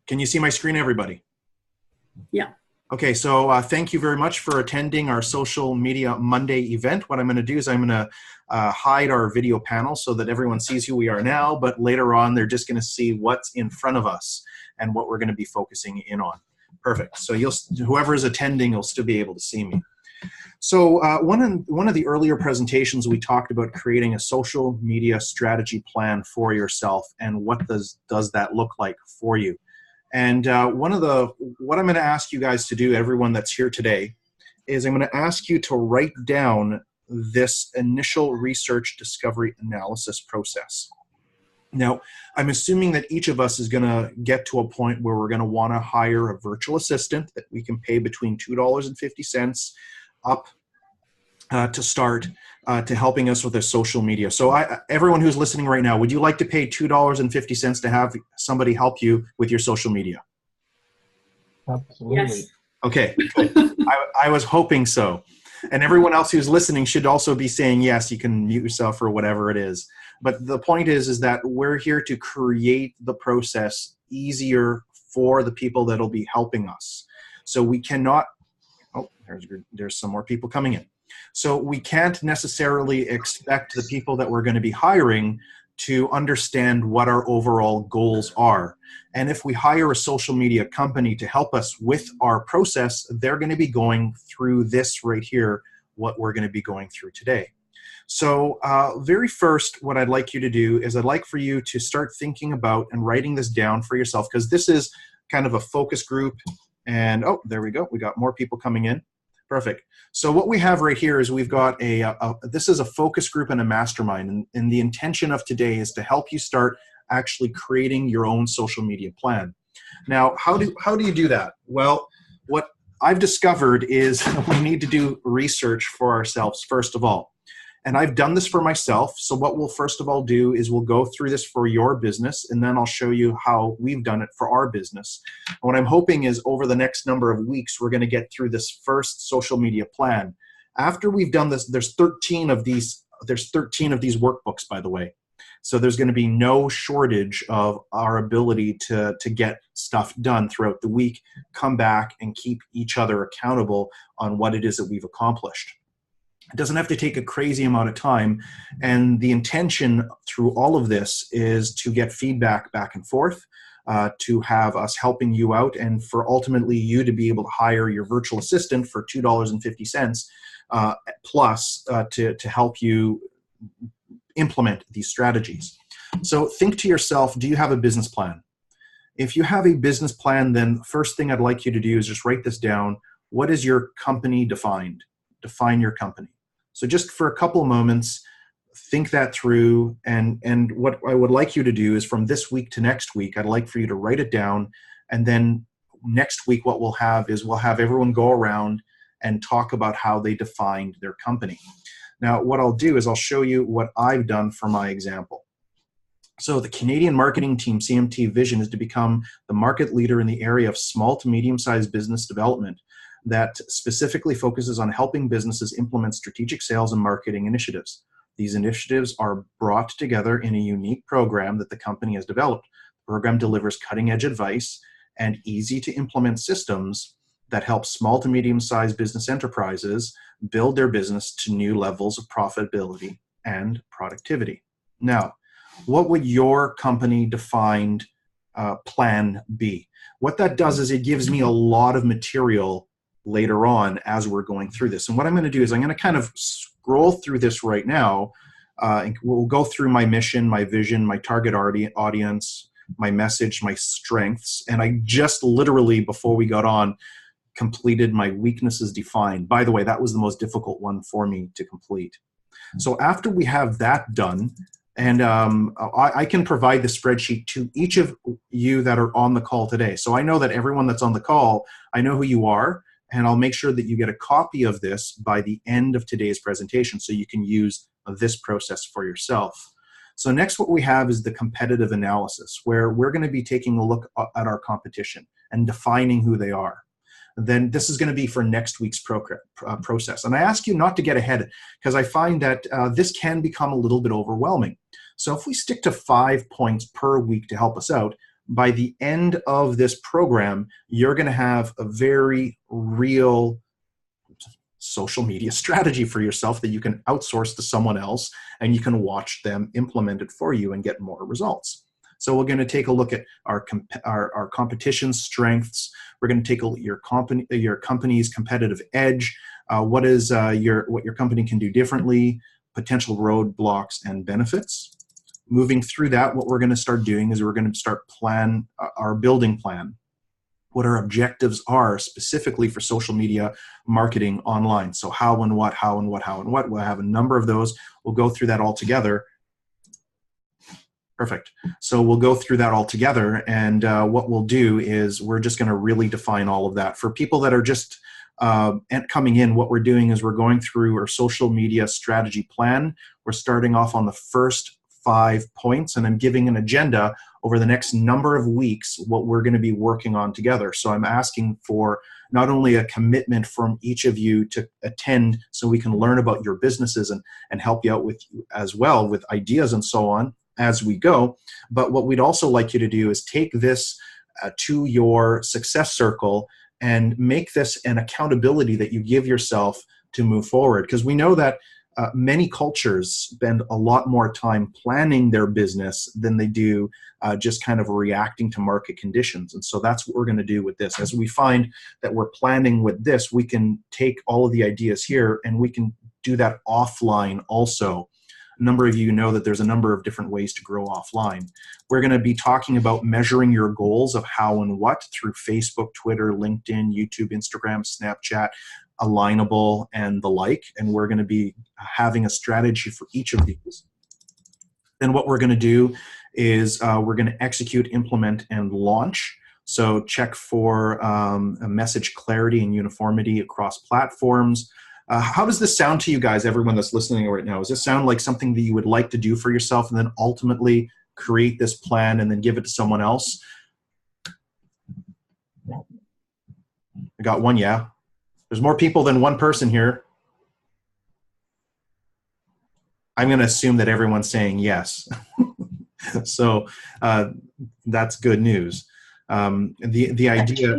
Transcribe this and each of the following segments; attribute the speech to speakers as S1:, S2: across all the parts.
S1: Can you see my screen, everybody?
S2: Yeah.
S1: Okay, so thank you very much for attending our Social Media Monday event. What I'm going to do is I'm going to hide our video panel so that everyone sees who we are now, but later on they're just going to see what's in front of us and what we're going to be focusing in on. Perfect. So whoever is attending will still be able to see me. So one of the earlier presentations, we talked about creating a social media strategy plan for yourself and what does that look like for you. And what I'm going to ask you guys to do, everyone that's here today, is I'm going to ask you to write down this initial research, discovery, analysis process. Now, I'm assuming that each of us is going to get to a point where we're going to want to hire a virtual assistant that we can pay between $2.50 up to start to helping us with the social media. So everyone who's listening right now, would you like to pay $2.50 to have somebody help you with your social media?
S3: Absolutely.
S2: Yes.
S1: Okay, good. I was hoping so. And everyone else who's listening should also be saying yes. You can mute yourself or whatever it is. But the point is that we're here to create the process easier for the people that'll be helping us. So we cannot, oh, there's some more people coming in. So we can't necessarily expect the people that we're going to be hiring to understand what our overall goals are. And if we hire a social media company to help us with our process, they're going to be going through this right here, what we're going to be going through today. So very first, what I'd like you to do is I'd like for you to start thinking about and writing this down for yourself, because this is kind of a focus group. And oh, there we go. We got more people coming in. Perfect. So what we have right here is we've got this is a focus group and a mastermind. And the intention of today is to help you start actually creating your own social media plan. Now, how do you do that? Well, what I've discovered is we need to do research for ourselves, first of all. And I've done this for myself. So what we'll first of all do is we'll go through this for your business, and then I'll show you how we've done it for our business. And what I'm hoping is over the next number of weeks, we're going to get through this first social media plan. After we've done this, there's 13 of these workbooks, by the way. So there's going to be no shortage of our ability to get stuff done throughout the week, come back and keep each other accountable on what it is that we've accomplished. It doesn't have to take a crazy amount of time. And the intention through all of this is to get feedback back and forth, to have us helping you out, and for ultimately you to be able to hire your virtual assistant for $2.50 plus to help you implement these strategies. So think to yourself, do you have a business plan? If you have a business plan, then first thing I'd like you to do is just write this down. What is your company defined? Define your company. So just for a couple of moments, think that through. And what I would like you to do is from this week to next week, I'd like for you to write it down. And then next week, what we'll have is we'll have everyone go around and talk about how they defined their company. Now, what I'll do is I'll show you what I've done for my example. So the Canadian marketing team, CMT Vision, is to become the market leader in the area of small to medium-sized business development that specifically focuses on helping businesses implement strategic sales and marketing initiatives. These initiatives are brought together in a unique program that the company has developed. The program delivers cutting-edge advice and easy-to-implement systems that help small to medium-sized business enterprises build their business to new levels of profitability and productivity. Now, what would your company defined plan be? What that does is it gives me a lot of material later on as we're going through this. And what I'm going to do is I'm going to kind of scroll through this right now. And we'll go through my mission, my vision, my target audience, my message, my strengths. And I just literally, before we got on, completed my weaknesses defined. By the way, that was the most difficult one for me to complete. So after we have that done, and I can provide the spreadsheet to each of you that are on the call today. So I know that everyone that's on the call, I know who you are, and I'll make sure that you get a copy of this by the end of today's presentation so you can use this process for yourself. So next, what we have is the competitive analysis, where we're going to be taking a look at our competition and defining who they are. Then this is going to be for next week's process. And I ask you not to get ahead, because I find that this can become a little bit overwhelming. So if we stick to 5 points per week to help us out, by the end of this program, you're going to have a very real social media strategy for yourself that you can outsource to someone else, and you can watch them implement it for you and get more results. So we're going to take a look at our competition strengths. We're going to take a look at your company's competitive edge. What your company can do differently, potential roadblocks and benefits. Moving through that, what we're going to start doing is we're going to start plan our building plan, what our objectives are specifically for social media marketing online. So how and what. We'll have a number of those. We'll go through that all together. Perfect. So we'll go through that all together, and what we'll do is we're just going to really define all of that. For people that are just coming in, what we're doing is we're going through our social media strategy plan. We're starting off on the first 5 points, and I'm giving an agenda over the next number of weeks what we're going to be working on together. So I'm asking for not only a commitment from each of you to attend so we can learn about your businesses and help you out with as well with ideas and so on as we go, but what we'd also like you to do is take this to your success circle and make this an accountability that you give yourself to move forward. Because we know that many cultures spend a lot more time planning their business than they do just kind of reacting to market conditions. And so that's what we're going to do with this. As we find that we're planning with this, we can take all of the ideas here and we can do that offline also. A number of you know that there's a number of different ways to grow offline. We're going to be talking about measuring your goals of how and what through Facebook, Twitter, LinkedIn, YouTube, Instagram, Snapchat, Alignable, and the like. And we're going to be having a strategy for each of these. Then what we're going to do is we're going to execute, implement, and launch. So check for a message clarity and uniformity across platforms. How does this sound to you guys, everyone that's listening right now? Does this sound like something that you would like to do for yourself and then ultimately create this plan and then give it to someone else? I got one, yeah. There's more people than one person here. I'm going to assume that everyone's saying yes. So that's good news. The idea...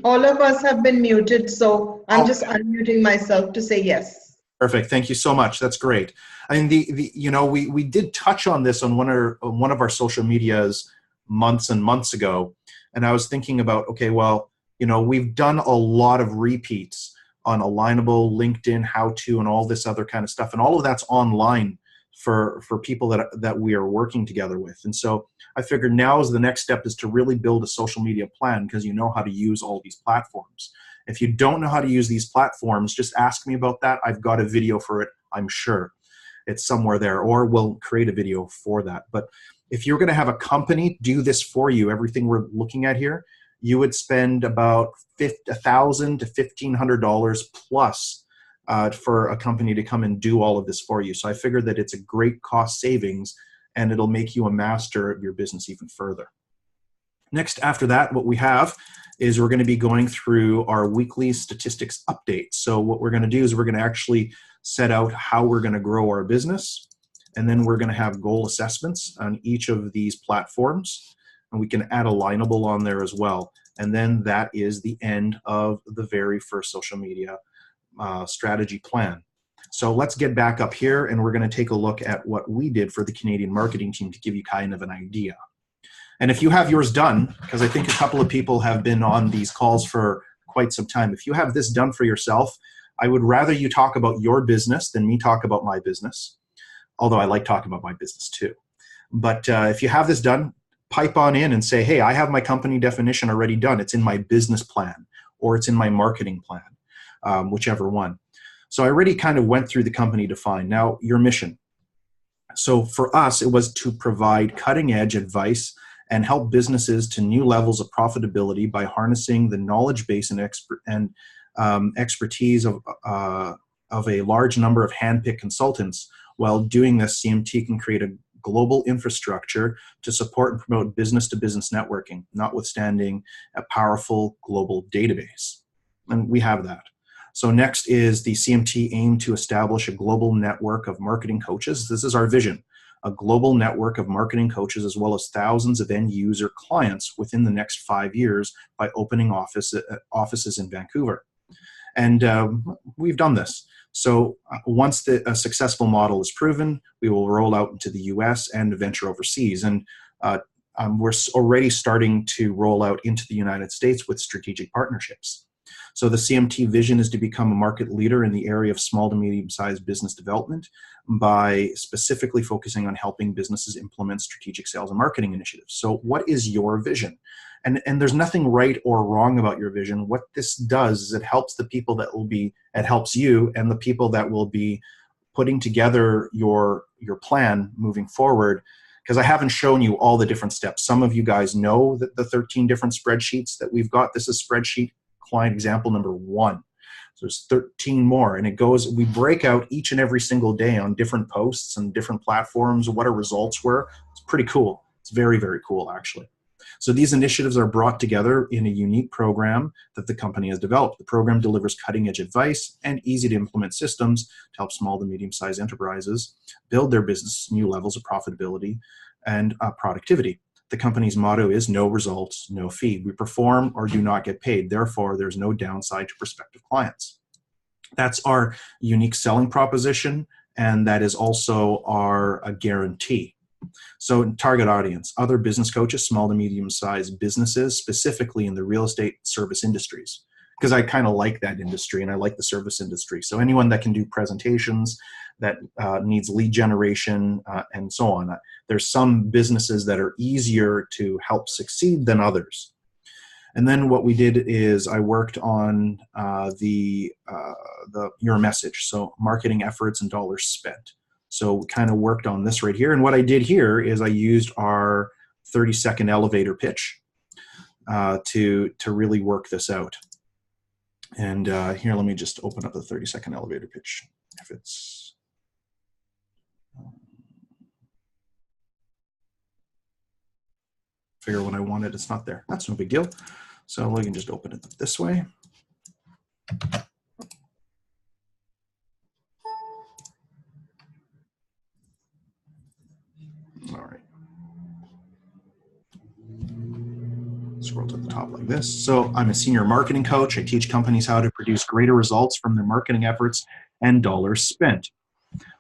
S2: All of us have been muted, so I'm just unmuting myself to say yes.
S1: Perfect. Thank you so much. That's great. I mean, we did touch on this on one of our social medias months and months ago, and I was thinking about, okay, well, we've done a lot of repeats on Alignable, LinkedIn, how-to, and all this other kind of stuff, and all of that's online for people that we are working together with. And so I figured now is the next step is to really build a social media plan because you know how to use all these platforms. If you don't know how to use these platforms, just ask me about that. I've got a video for it, I'm sure. It's somewhere there, or we'll create a video for that. But if you're going to have a company do this for you, everything we're looking at here, you would spend about $1,000 to $1,500 plus for a company to come and do all of this for you. So I figured that it's a great cost savings and it'll make you a master of your business even further. Next, after that, what we have is we're going to be going through our weekly statistics updates. So what we're going to do is we're going to actually set out how we're going to grow our business, and then we're going to have goal assessments on each of these platforms, and we can add Alignable on there as well. And then that is the end of the very first social media strategy plan. So let's get back up here and we're going to take a look at what we did for the Canadian marketing team to give you kind of an idea. And if you have yours done, because I think a couple of people have been on these calls for quite some time, if you have this done for yourself, I would rather you talk about your business than me talk about my business, although I like talking about my business too. But if you have this done, pipe on in and say, hey, I have my company definition already done. It's in my business plan or it's in my marketing plan, whichever one. So I already kind of went through the company define. Now, your mission. So for us, it was to provide cutting-edge advice and help businesses to new levels of profitability by harnessing the knowledge base and expertise of a large number of hand-picked consultants. While doing this, CMT can create a global infrastructure to support and promote business-to-business networking, notwithstanding a powerful global database. And we have that. So next is the CMT aim to establish a global network of marketing coaches. This is our vision. a global network of marketing coaches as well as thousands of end user clients within the next 5 years by opening offices in Vancouver. And we've done this. So once a successful model is proven, we will roll out into the US and venture overseas. And we're already starting to roll out into the United States with strategic partnerships. So the CMT vision is to become a market leader in the area of small to medium-sized business development by specifically focusing on helping businesses implement strategic sales and marketing initiatives. So what is your vision? And there's nothing right or wrong about your vision. What this does is it helps the people it helps you and the people that will be putting together your plan moving forward, because I haven't shown you all the different steps. Some of you guys know that the 13 different spreadsheets that we've got. This is spreadsheet client example number 1. So there's 13 more, and we break out each and every single day on different posts and different platforms, what our results were. It's pretty cool. It's very, very cool, actually. So these initiatives are brought together in a unique program that the company has developed. The program delivers cutting-edge advice and easy-to-implement systems to help small to medium-sized enterprises build their business to new levels of profitability and productivity. The company's motto is no results, no fee. We perform or do not get paid. Therefore, there's no downside to prospective clients. That's our unique selling proposition, and that is also our guarantee. So target audience, other business coaches, small to medium-sized businesses, specifically in the real estate service industries, because I kind of like that industry and I like the service industry. So anyone that can do presentations, that needs lead generation, and so on. There's some businesses that are easier to help succeed than others. And then what we did is I worked on your message, so marketing efforts and dollars spent. So we kind of worked on this right here. And what I did here is I used our 30-second elevator pitch to really work this out. And here, let me just open up the 30-second elevator pitch. If it's figure what I wanted, it's not there. That's no big deal. So we can just open it this way. All right. Scroll to the top like this. So I'm a senior marketing coach. I teach companies how to produce greater results from their marketing efforts and dollars spent.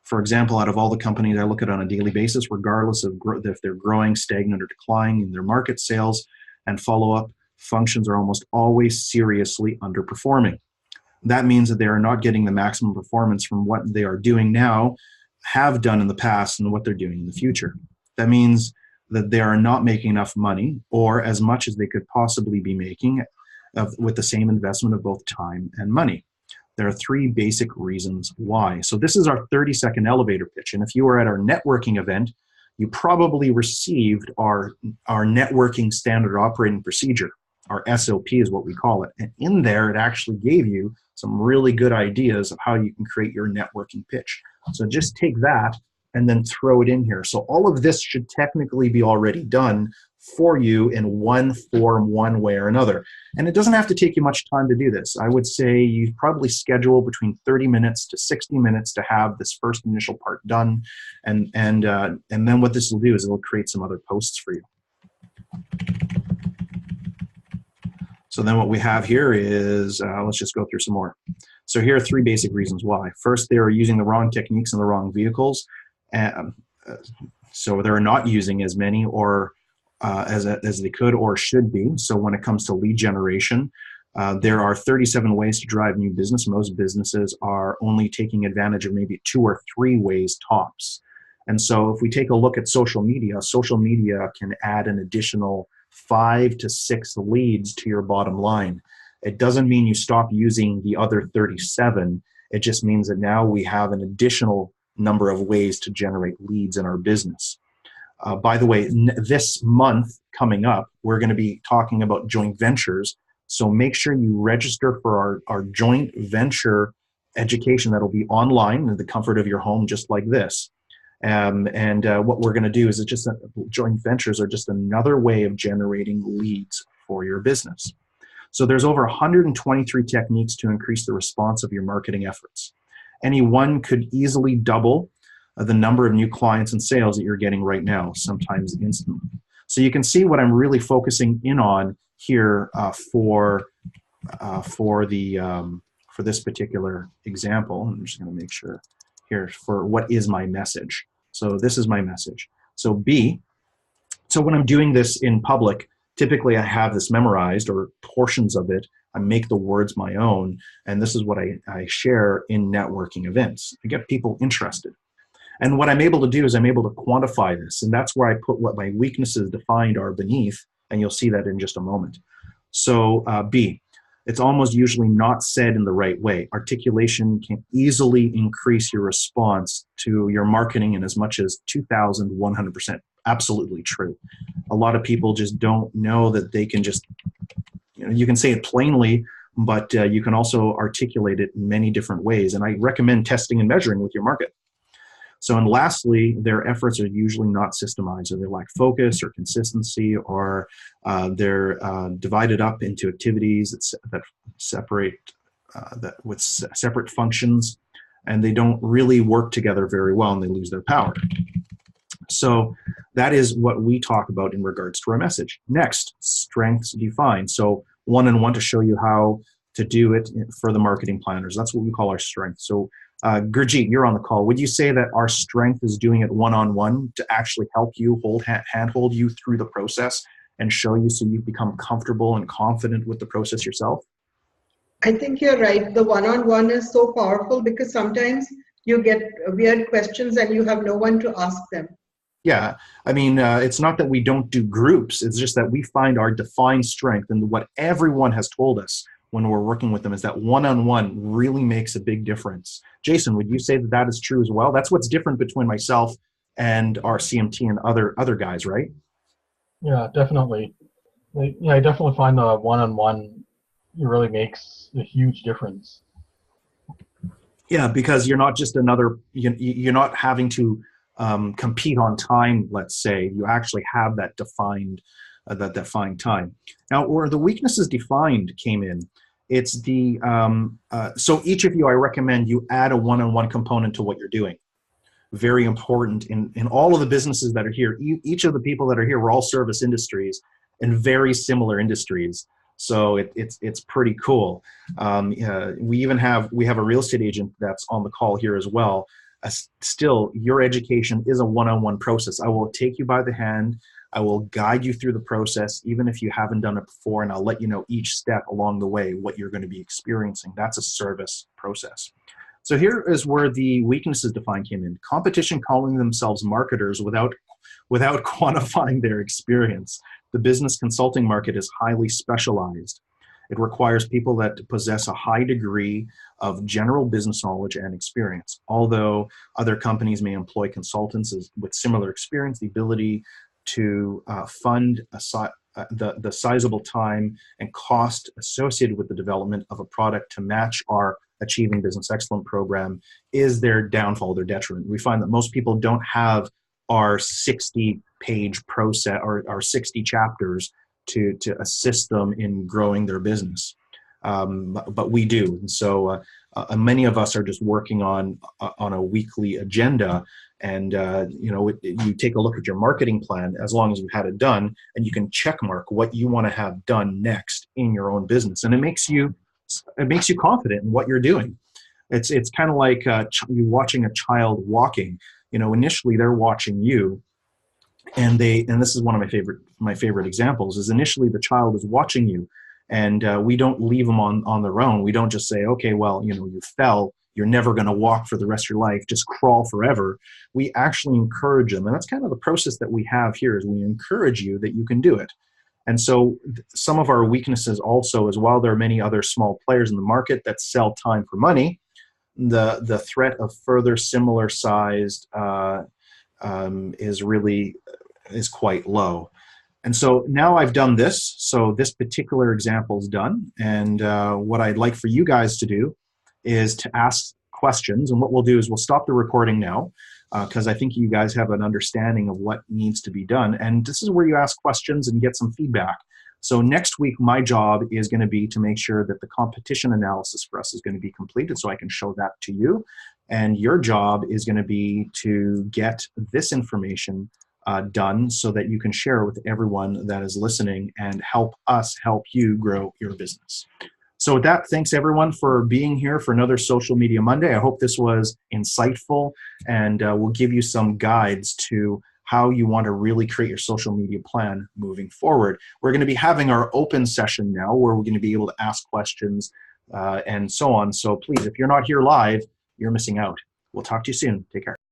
S1: For example, out of all the companies I look at on a daily basis, regardless of if they're growing, stagnant, or declining in their market, sales and follow-up functions are almost always seriously underperforming. That means that they are not getting the maximum performance from what they are doing now, have done in the past, and what they're doing in the future. That means that they are not making enough money or as much as they could possibly be making with the same investment of both time and money. There are 3 basic reasons why. So this is our 30-second elevator pitch. And if you were at our networking event, you probably received our networking standard operating procedure. Our SOP is what we call it. And in there, it actually gave you some really good ideas of how you can create your networking pitch. So just take that and then throw it in here. So all of this should technically be already done for you in one form, one way or another. And it doesn't have to take you much time to do this. I would say you probably schedule between 30 minutes to 60 minutes to have this first initial part done. And then what this will do is it'll create some other posts for you. So then what we have here is, let's just go through some more. So here are 3 basic reasons why. First, they are using the wrong techniques and the wrong vehicles. So they're not using as many or as they could or should be. So when it comes to lead generation, there are 37 ways to drive new business. Most businesses are only taking advantage of maybe 2 or 3 ways tops. And so if we take a look at social media can add an additional 5 to 6 leads to your bottom line. It doesn't mean you stop using the other 37. It just means that now we have an additional number of ways to generate leads in our business. By the way, this month coming up, we're going to be talking about joint ventures. So make sure you register for our joint venture education that'll be online in the comfort of your home, just like this. What we're going to do is joint ventures are just another way of generating leads for your business. So there's over 123 techniques to increase the response of your marketing efforts. Any one could easily double the number of new clients and sales that you're getting right now, sometimes instantly. So you can see what I'm really focusing in on here for this particular example. I'm just going to make sure here for what is my message. So this is my message. So B. So when I'm doing this in public, typically I have this memorized, or portions of it. I make the words my own, and this is what I share in networking events. I get people interested. And what I'm able to do is I'm able to quantify this, and that's where I put what my weaknesses defined are beneath, and you'll see that in just a moment. So B, it's almost usually not said in the right way. Articulation can easily increase your response to your marketing in as much as 2,100%. Absolutely true. A lot of people just don't know that they can just, you can say it plainly, but you can also articulate it in many different ways. And I recommend testing and measuring with your market. So, and lastly, their efforts are usually not systemized, or they lack focus or consistency, or they're divided up into activities that separate with separate functions, and they don't really work together very well, and they lose their power. So that is what we talk about in regards to our message. Next, strengths defined. So one-on-one to show you how to do it for the marketing planners. That's what we call our strength. So Gurjeet, you're on the call. Would you say that our strength is doing it one-on-one to actually help you, handhold you through the process and show you so you become comfortable and confident with the process yourself?
S2: I think you're right. The one-on-one is so powerful because sometimes you get weird questions and you have no one to ask them.
S1: Yeah, I mean, it's not that we don't do groups. It's just that we find our defined strength, and what everyone has told us when we're working with them is that one-on-one really makes a big difference. Jason, would you say that that is true as well? That's what's different between myself and our CMT and other guys, right?
S3: Yeah, definitely. Yeah, I definitely find the one-on-one really makes a huge difference.
S1: Yeah, because you're not just another, you're not having to compete on time, let's say. You actually have that defined time. Now, where the weaknesses defined came in, it's the, so each of you, I recommend you add a one-on-one component to what you're doing. Very important in all of the businesses that are here. Each of the people that are here, we're all service industries and very similar industries. So it's pretty cool. We have a real estate agent that's on the call here as well. Still, your education is a one-on-one process. I will take you by the hand. I will guide you through the process, even if you haven't done it before, and I'll let you know each step along the way what you're going to be experiencing. That's a service process. So here is where the weaknesses defined came in. Competition calling themselves marketers without quantifying their experience. The business consulting market is highly specialized. It requires people that possess a high degree of general business knowledge and experience. Although other companies may employ consultants with similar experience, the ability to fund the sizable time and cost associated with the development of a product to match our Achieving Business Excellence program is their downfall, their detriment. We find that most people don't have our 60-page process or our 60 chapters to assist them in growing their business. But we do. And so many of us are just working on a weekly agenda. And you take a look at your marketing plan as long as you've had it done, and you can check mark what you want to have done next in your own business. And it makes you confident in what you're doing. It's kind of like you watching a child walking. Initially they're watching you, and this is one of my favorite examples, is initially the child is watching you, and we don't leave them on their own. We don't just say, okay, well, you fell, you're never going to walk for the rest of your life, just crawl forever. We actually encourage them, and that's kind of the process that we have here, is we encourage you that you can do it. And so some of our weaknesses also is, while there are many other small players in the market that sell time for money, the threat of further similar sized is quite low. And so now I've done this. So this particular example is done. And what I'd like for you guys to do is to ask questions. And what we'll do is we'll stop the recording now, because I think you guys have an understanding of what needs to be done. And this is where you ask questions and get some feedback. So next week, my job is going to be to make sure that the competition analysis for us is going to be completed, so I can show that to you. And your job is going to be to get this information done so that you can share with everyone that is listening and help us help you grow your business. So with that, thanks everyone for being here for another Social Media Monday. I hope this was insightful and will give you some guides to how you want to really create your social media plan moving forward. We're going to be having our open session now where we're going to be able to ask questions and so on. So please, if you're not here live, you're missing out. We'll talk to you soon. Take care.